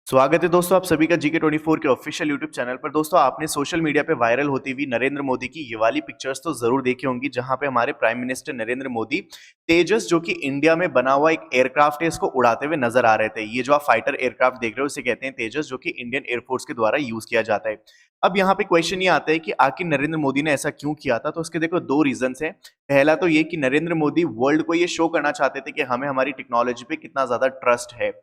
स्वागत है दोस्तों आप सभी का GK24 के ऑफिशियल यूट्यूब चैनल पर। दोस्तों आपने सोशल मीडिया पे वायरल होती हुई नरेंद्र मोदी की ये वाली पिक्चर्स तो जरूर देखी होंगी, जहां पे हमारे प्राइम मिनिस्टर नरेंद्र मोदी तेजस जो कि इंडिया में बना हुआ एक एयरक्राफ्ट है इसको उड़ाते हुए नजर आ रहे थे। ये जो आप फाइटर एयरक्राफ्ट देख रहे हो इसे कहते हैं तेजस, जो कि इंडियन एयरफोर्स के द्वारा यूज किया जाता है। अब यहाँ पे क्वेश्चन ये आता है कि आखिर नरेंद्र मोदी ने ऐसा क्यों किया था। तो उसके देखो दो रीजन है। पहला तो ये कि नरेंद्र मोदी वर्ल्ड को ये शो करना चाहते थे कि हमें हमारी टेक्नोलॉजी पे कितना ज्यादा ट्रस्ट है।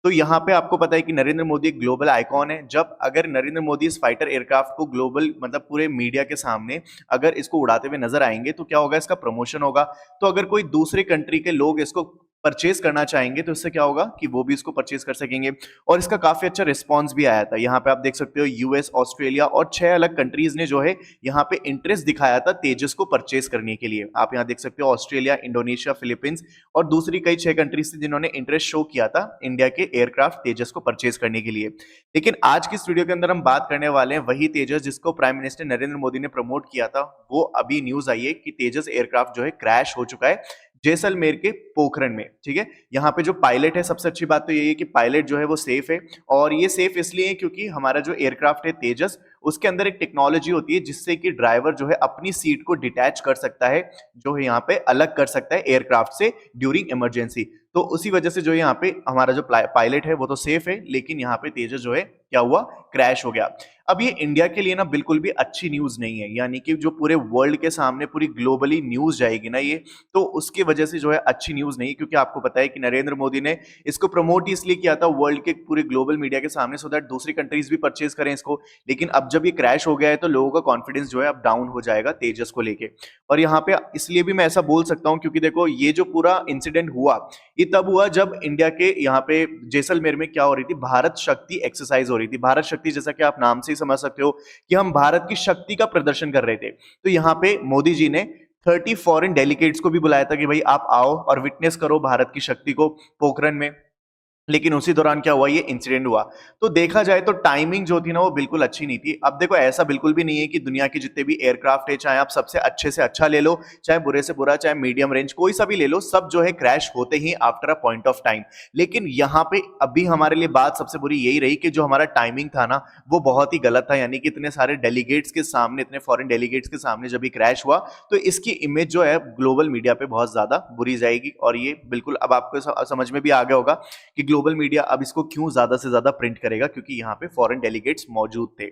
तो यहाँ पे आपको पता है कि नरेंद्र मोदी एक ग्लोबल आइकॉन है। जब अगर नरेंद्र मोदी इस फाइटर एयरक्राफ्ट को ग्लोबल मतलब पूरे मीडिया के सामने अगर इसको उड़ाते हुए नजर आएंगे तो क्या होगा, इसका प्रमोशन होगा। तो अगर कोई दूसरे कंट्री के लोग इसको परचेज करना चाहेंगे तो इससे क्या होगा कि वो भी इसको परचेज कर सकेंगे। और इसका काफी अच्छा रिस्पॉन्स भी आया था। यहाँ पे आप देख सकते हो यूएस, ऑस्ट्रेलिया और 6 अलग कंट्रीज ने जो है यहाँ पे इंटरेस्ट दिखाया था तेजस को परचेज करने के लिए। आप यहाँ देख सकते हो ऑस्ट्रेलिया, इंडोनेशिया, फिलीपींस और दूसरी कई 6 कंट्रीज थी जिन्होंने इंटरेस्ट शो किया था इंडिया के एयरक्राफ्ट तेजस को परचेज करने के लिए। लेकिन आज की इस वीडियो के अंदर हम बात करने वाले हैं वही तेजस जिसको प्राइम मिनिस्टर नरेंद्र मोदी ने प्रमोट किया था। वो अभी न्यूज आई है कि तेजस एयरक्राफ्ट जो है क्रैश हो चुका है जैसलमेर के पोखरण में। ठीक है, यहाँ पे जो पायलट है, सबसे अच्छी बात तो यही है कि पायलट जो है वो सेफ है। और ये सेफ इसलिए है क्योंकि हमारा जो एयरक्राफ्ट है तेजस, उसके अंदर एक टेक्नोलॉजी होती है जिससे कि ड्राइवर जो है अपनी सीट को डिटैच कर सकता है, जो है यहाँ पे अलग कर सकता है एयरक्राफ्ट से ड्यूरिंग इमरजेंसी। तो उसी वजह से जो है यहाँ पे हमारा जो पायलट है वो तो सेफ है, लेकिन यहाँ पे तेजस जो है क्या हुआ, क्रैश हो गया। अब ये इंडिया के लिए ना बिल्कुल भी अच्छी न्यूज नहीं है, यानी कि जो पूरे वर्ल्ड के सामने पूरी ग्लोबली न्यूज जाएगी ना ये, तो उसकी वजह से जो है अच्छी न्यूज नहीं। क्योंकि आपको पता है कि नरेंद्र मोदी ने इसको प्रमोट इसलिए किया था वर्ल्ड के पूरे ग्लोबल मीडिया के सामने, सो दैट दूसरी कंट्रीज भी परचेज करें इसको। लेकिन अब जब ये क्रैश हो गया है तो लोगों का कॉन्फिडेंस जो है अब डाउन हो जाएगा तेजस को लेके। और यहाँ पे इसलिए भी मैं ऐसा बोल सकता हूँ क्योंकि देखो ये जो पूरा इंसिडेंट हुआ ये तब हुआ जब इंडिया के यहाँ पे जैसलमेर में क्या हो रही थी, भारत शक्ति एक्सरसाइज हो रही थी। भारत शक्ति जैसा कि आप नाम से ही समझ सकते हो कि हम भारत की शक्ति का प्रदर्शन कर रहे थे। तो यहाँ पे मोदी जी ने 30 फॉरेन डेलीगेट्स को भी बुलाया था कि भाई आप आओ और विटनेस करो भारत की शक्ति को पोखरण में। लेकिन उसी दौरान क्या हुआ, ये इंसिडेंट हुआ। तो देखा जाए तो टाइमिंग जो थी ना वो बिल्कुल अच्छी नहीं थी। अब देखो ऐसा बिल्कुल भी नहीं है कि दुनिया के जितने भी एयरक्राफ्ट है, चाहे आप सबसे अच्छे से अच्छा ले लो, चाहे बुरे से बुरा, चाहे मीडियम रेंज, कोई सा भी ले लो, सब जो है क्रैश होते ही after a point of time. लेकिन यहाँ पे अभी हमारे लिए बात सबसे बुरी यही रही कि जो हमारा टाइमिंग था ना वो बहुत ही गलत था। यानी कि इतने सारे डेलीगेट्स के सामने, इतने फॉरेन डेलीगेट्स के सामने जब ये क्रैश हुआ तो इसकी इमेज जो है ग्लोबल मीडिया पे बहुत ज्यादा बुरी जाएगी। और ये बिल्कुल अब आपको समझ में भी आ गया होगा कि ग्लोबल मीडिया अब इसको क्यों ज्यादा से ज्यादा प्रिंट करेगा, क्योंकि यहाँ पे फॉरेन डेलीगेट्स मौजूद थे।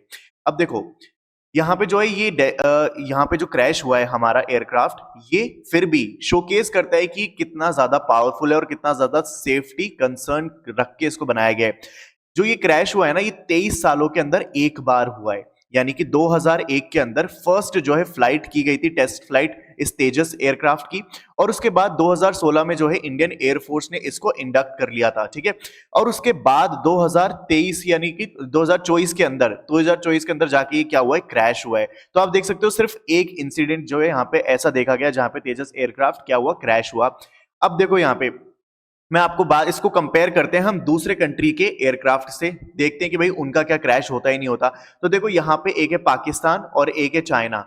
अब देखो यहाँ पे जो है ये यहाँ पे जो क्रैश हुआ है हमारा एयरक्राफ्ट, ये फिर भी शोकेस करता है कि कितना ज्यादा पावरफुल है और कितना ज्यादा सेफ्टी कंसर्न रख के इसको बनाया गया है। जो ये क्रैश हुआ है ना ये 23 सालों के अंदर एक बार हुआ है। यानी कि 2001 के अंदर फर्स्ट जो है फ्लाइट की गई थी, टेस्ट फ्लाइट इस तेजस एयरक्राफ्ट की। और उसके बाद 2016 में जो है इंडियन एयरफोर्स ने इसको इंडक्ट कर लिया था। ठीक है, और उसके बाद 2023 यानी कि 2024 के अंदर जाके ये क्या हुआ है, क्रैश हुआ है। तो आप देख सकते हो सिर्फ एक इंसिडेंट जो है यहाँ पे ऐसा देखा गया जहां पे तेजस एयरक्राफ्ट क्या हुआ, क्रैश हुआ। अब देखो यहाँ पे मैं आपको बात इसको कंपेयर करते हैं हम दूसरे कंट्री के एयरक्राफ्ट से, देखते हैं कि भाई उनका क्या क्रैश होता ही नहीं होता। तो देखो यहाँ पे एक है पाकिस्तान और एक है चाइना।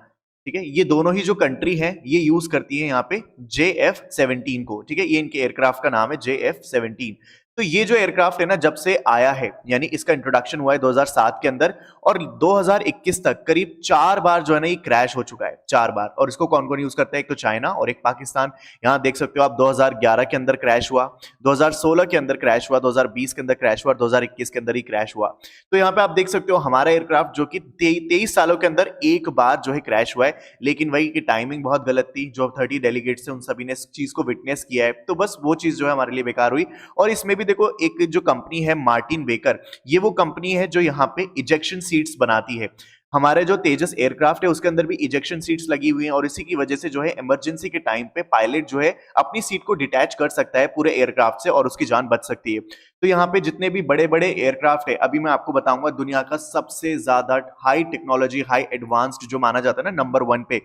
ठीक है, ये दोनों ही जो कंट्री हैं ये यूज करती है यहाँ पे JF-17 को। ठीक है, ये इनके एयरक्राफ्ट का नाम है JF-17। तो ये जो एयरक्राफ्ट है ना जब से आया है, यानी इसका इंट्रोडक्शन हुआ है 2007 के अंदर, और 2021 तक करीब 4 बार जो है ना ये क्रैश हो चुका है, 4 बार। और इसको कौन कौन यूज करता है, एक तो चाइना और एक पाकिस्तान। यहाँ देख सकते हो आप 2011 के अंदर क्रैश हुआ, 2016 के अंदर क्रैश हुआ, 2020 के अंदर क्रैश हुआ, 2021 के अंदर ही क्रैश हुआ। तो यहाँ पे आप देख सकते हो हमारा एयरक्राफ्ट जो कि 23 सालों के अंदर एक बार जो है क्रैश हुआ है। लेकिन वही की टाइमिंग बहुत गलत थी। जो 30 डेलीगेट्स थे उन सभी ने इस चीज को विटनेस किया है, तो बस वो चीज जो है हमारे लिए बेकार हुई। और इसमें भी देखो एक जो कंपनी है मार्टिन बेकर, ये वो कंपनी है जो यहाँ पे इजेक्शन सीट्स बनाती है। हमारे जो तेजस एयरक्राफ्ट है उसके अंदर भी इजेक्शन सीट्स लगी हुई हैं, और इसी की वजह से जो है इमरजेंसी के टाइम पे पायलट जो है अपनी सीट को डिटैच कर सकता है पूरे एयरक्राफ्ट से और उसकी जान बच सकती है। तो यहाँ पे जितने भी बड़े बड़े एयरक्राफ्ट है, अभी मैं आपको बताऊंगा दुनिया का सबसे ज्यादा हाई टेक्नोलॉजी, हाई एडवांस्ड जो माना जाता है ना नंबर 1 पे,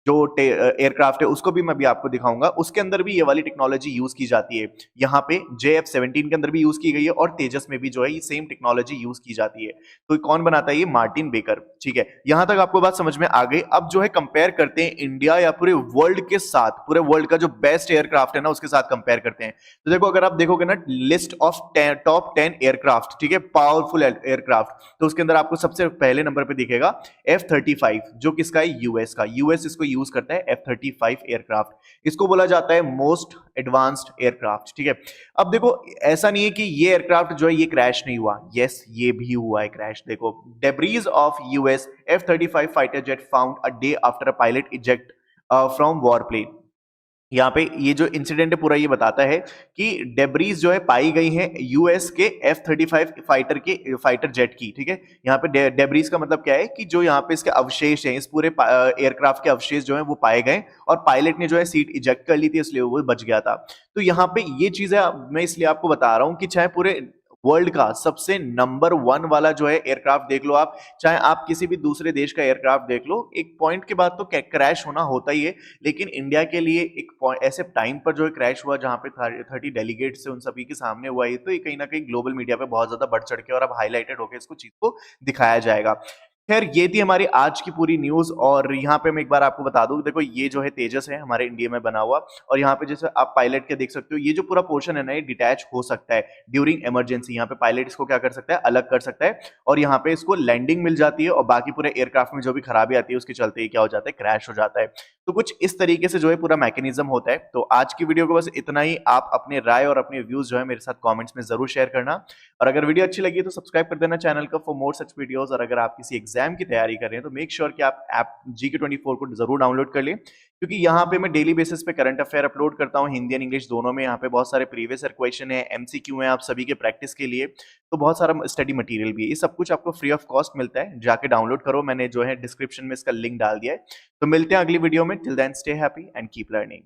जो एयरक्राफ्ट है उसको भी मैं भी आपको दिखाऊंगा, उसके अंदर भी ये वाली टेक्नोलॉजी यूज की जाती है। यहाँ पे JF-17 के अंदर भी यूज की गई है और तेजस में भी जो है ये सेम टेक्नोलॉजी यूज की जाती है। तो कौन बनाता है? ये मार्टिन बेकर। ठीक है, यहां तक आपको बात समझ में आ गई। अब जो है कंपेयर करते हैं इंडिया या पूरे वर्ल्ड के साथ, पूरे वर्ल्ड का जो बेस्ट एयरक्राफ्ट है ना उसके साथ कंपेयर करते हैं। तो देखो, अगर आप देखोगे ना लिस्ट ऑफ टॉप 10 एयरक्राफ्ट, ठीक है, पावरफुल एयरक्राफ्ट, तो उसके अंदर आपको सबसे पहले नंबर पे दिखेगा F-35, जो किसका है? यूएस का। यूएस इसको यूज करता है F-35 एयरक्राफ्ट। इसको बोला जाता है मोस्ट एडवांस्ड एयरक्राफ्ट। ठीक है, अब देखो ऐसा नहीं है कि ये एयरक्राफ्ट जो है ये क्रैश नहीं हुआ, यस ये भी हुआ है क्रैश। देखो, debris of US F-35 fighter jet found a day after a pilot eject from war plane. यहाँ पे ये जो इंसिडेंट है पूरा ये बताता है कि डेब्रीज जो है पाई गई हैं यूएस के F-35 फाइटर जेट की। ठीक है, यहाँ पे डेब्रीज का मतलब क्या है कि जो यहाँ पे इसके अवशेष हैं, इस पूरे एयरक्राफ्ट के अवशेष जो है वो पाए गए और पायलट ने जो है सीट इजेक्ट कर ली थी, इसलिए वो बच गया था। तो यहाँ पे ये चीजें मैं इसलिए आपको बता रहा हूँ कि चाहे पूरे वर्ल्ड का सबसे नंबर 1 वाला जो है एयरक्राफ्ट देख लो आप, चाहे आप किसी भी दूसरे देश का एयरक्राफ्ट देख लो, एक पॉइंट के बाद तो क्रैश होना होता ही है। लेकिन इंडिया के लिए एक ऐसे टाइम पर जो है क्रैश हुआ जहां पे 30 डेलीगेट से उन सभी के सामने हुआ, ये तो ये कहीं ना कहीं ग्लोबल मीडिया पे बहुत ज्यादा बढ़ चढ़ के और अब हाईलाइटेड होकर इसको चीज को दिखाया जाएगा। खैर, ये थी हमारी आज की पूरी न्यूज। और यहाँ पे मैं एक बार आपको बता दूं, देखो ये जो है तेजस है हमारे इंडिया में बना हुआ, और यहाँ पे जैसे आप पायलट के देख सकते हो, ये जो पूरा पोर्शन है ना ये डिटैच हो सकता है ड्यूरिंग इमरजेंसी। यहाँ पे पायलट इसको क्या कर सकता है? अलग कर सकता है, और यहाँ पे इसको लैंडिंग मिल जाती है, और बाकी पूरे एयरक्राफ्ट में जो भी खराबी आती है उसके चलते ही क्या हो जाता है? क्रैश हो जाता है। तो कुछ इस तरीके से जो है पूरा मैकेनिज्म होता है। तो आज की वीडियो को बस इतना ही। आप अपने राय और अपने व्यूज जो है मेरे साथ कमेंट्स में जरूर शेयर करना, और अगर वीडियो अच्छी लगी तो सब्सक्राइब कर देना चैनल को फॉर मोर सच वीडियोस। और अगर आप किसी एग्जाम की तैयारी कर रहे हैं तो मेक श्योर कि आप ऐप GK24 को जरूर डाउनलोड कर लें, क्योंकि यहाँ पे मैं डेली बेसिस पे करंट अफेयर अपलोड करता हूँ, हिंदी एंड इंग्लिश दोनों में। यहाँ पे बहुत सारे प्रीवियस ईयर क्वेश्चन है, MCQ है आप सभी के प्रैक्टिस के लिए, तो बहुत सारा स्टडी मटेरियल भी है। ये सब कुछ आपको फ्री ऑफ कॉस्ट मिलता है, जाके डाउनलोड करो, मैंने जो है डिस्क्रिप्शन में इसका लिंक डाल दिया है। तो मिलते हैं अगली वीडियो में। Till then stay happy and keep learning.